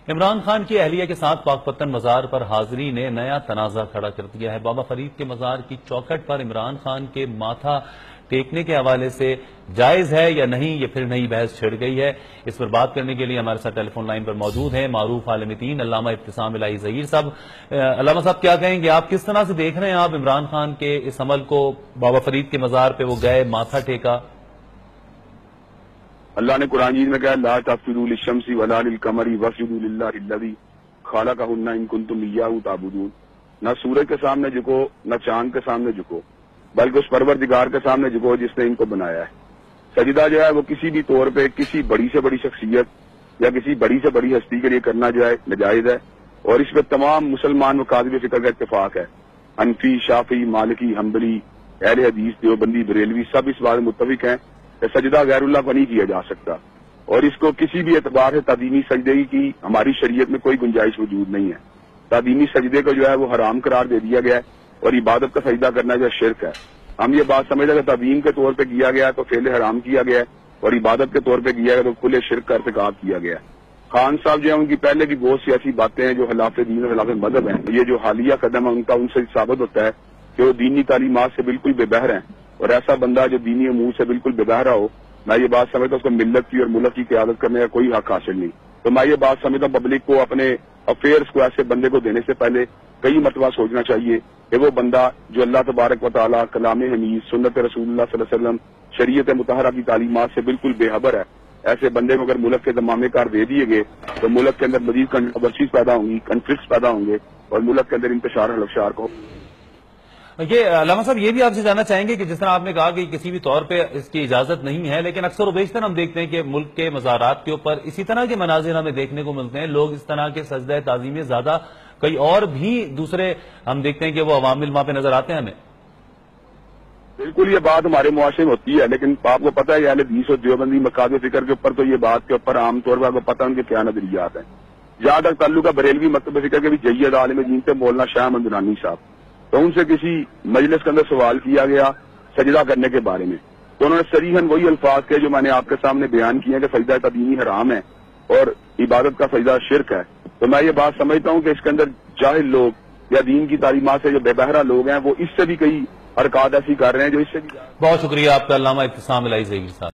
عمران خان کی اہلیہ کے ساتھ پاک پتن مزار پر حاضری نے نیا تنازع کھڑا کر دیا ہے۔ بابا فرید کے مزار کی چوکھٹ پر عمران خان کے ماتھا ٹیکنے کے حوالے سے جائز ہے یا نہیں، یہ پھر نئی بحث چھڑ گئی ہے۔ اس پر بات کرنے کے لیے ہمارے ساتھ ٹیلی فون لائن پر موجود ہیں معروف عالم دین علامہ ابتسام الہی ظہیر صاحب۔ علامہ صاحب کیا کہیں گے، آپ کس طرح سے دیکھ رہے ہیں آپ عمران خان کے اس عمل کو؟ بابا فرید کے مزار پہ وہ گئے، ماتھا ٹیکا۔ اللہ نے قرآن مجید میں کہا لا تسجدوا للشمس ولا للقمر واسجدوا للہ الذی خلقہن ان کنتم ایاہ تعبدون۔ نہ سورج کے سامنے جھکو، نہ چاند کے سامنے جھکو، بلکہ اس پروردگار کے سامنے جھکو جس نے ان کو بنایا ہے۔ سجدہ جو ہے وہ کسی بھی طور پہ کسی بڑی سے بڑی شخصیت یا کسی بڑی سے بڑی ہستی کے لیے کرنا جو ہے ناجائز ہے، اور اس پہ تمام مسلمان مکاتب فکر کا اتفاق ہے۔ حنفی، شافعی، مالکی، حنبلی، اہل حدیث، دیوبندی، بریلوی سب اس بات میں متفق ہیں کہ سجدہ غیر اللہ کو نہیں کیا جا سکتا، اور اس کو کسی بھی اعتبار سے تعظیمی سجدے کی ہماری شریعت میں کوئی گنجائش وجود نہیں ہے۔ تعظیمی سجدے کو جو ہے وہ حرام قرار دے دیا گیا ہے، اور عبادت کا سجدہ کرنا جو ہے شرک ہے۔ ہم یہ بات سمجھتے ہیں کہ تعظیم کے طور پہ کیا گیا ہے تو فعل حرام کیا گیا ہے، اور عبادت کے طور پہ کیا گیا تو کھلے شرک کا ارتکاب کیا گیا ہے۔ خان صاحب جو ہے ان کی پہلے بھی بہت سی ایسی باتیں ہیں جو خلاف دین اور خلاف مذہب ہیں۔ یہ جو حالیہ قدم ہے ان سے ثابت ہوتا ہے کہ وہ دینی تعلیمات سے بالکل بے بہر ہیں، اور ایسا بندہ جو دینی امور سے بالکل بے بہرا ہو، میں یہ بات سمجھتا ہوں اس کو ملت کی اور ملک کی قیادت کرنے کا کوئی حق حاصل نہیں۔ تو میں یہ بات سمجھتا ہوں پبلک کو اپنے افیئرز کو ایسے بندے کو دینے سے پہلے کئی مرتبہ سوچنا چاہیے کہ وہ بندہ جو اللہ تبارک و تعالیٰ، کلام حمید، سنت رسول اللہ صلی اللہ علیہ وسلم، شریعت مطہرہ کی تعلیمات سے بالکل بے خبر ہے، ایسے بندے کو اگر ملک کے زمامے کار دے دیے گئے تو ملک کے اندر مزید کنٹروورسیز پیدا ہوں گی، کنفلکٹس پیدا ہوں گے، اور ملک کے اندر انتشار خلفشار کو۔ یہ علامہ صاحب یہ بھی آپ سے جاننا چاہیں گے کہ جس طرح آپ نے کہا کہ کسی بھی طور پہ اس کی اجازت نہیں ہے، لیکن اکثر و بیشتر ہم دیکھتے ہیں کہ ملک کے مزارات کے اوپر اسی طرح کے مناظر ہمیں دیکھنے کو ملتے ہیں، لوگ اس طرح کے سجدہ تعظیمیں زیادہ کئی اور بھی دوسرے ہم دیکھتے ہیں کہ وہ عوامل وہاں پہ نظر آتے ہیں ہمیں۔ بالکل یہ بات ہمارے معاشرے میں ہوتی ہے، لیکن آپ کو پتہ ہے اہل حدیث اور دیوبندی مکاتب فکر کے اوپر تو یہ بات کے اوپر عام طور پر آپ کو پتہ ان کے کیا نظریات ہیں۔ جہاں تک تعلق ہے بریلوی مکتب فکر کے بھی جید عالم دین تھے مولانا شاہ احمد درانی صاحب، تو ان سے کسی مجلس کے اندر سوال کیا گیا سجدہ کرنے کے بارے میں، تو انہوں نے صریحاً وہی الفاظ کے جو میں نے آپ کے سامنے بیان کیے ہیں کہ سجدہ تعظیمی حرام ہے اور عبادت کا سجدہ شرک ہے۔ تو میں یہ بات سمجھتا ہوں کہ اس کے اندر جاہل لوگ یا دین کی تعلیمات سے جو بے بہرا لوگ ہیں وہ اس سے بھی کئی حرکات ایسی کر رہے ہیں جو اس سے بھی۔ بہت شکریہ آپ کا علامہ ابتسام الہی ظہیر صاحب۔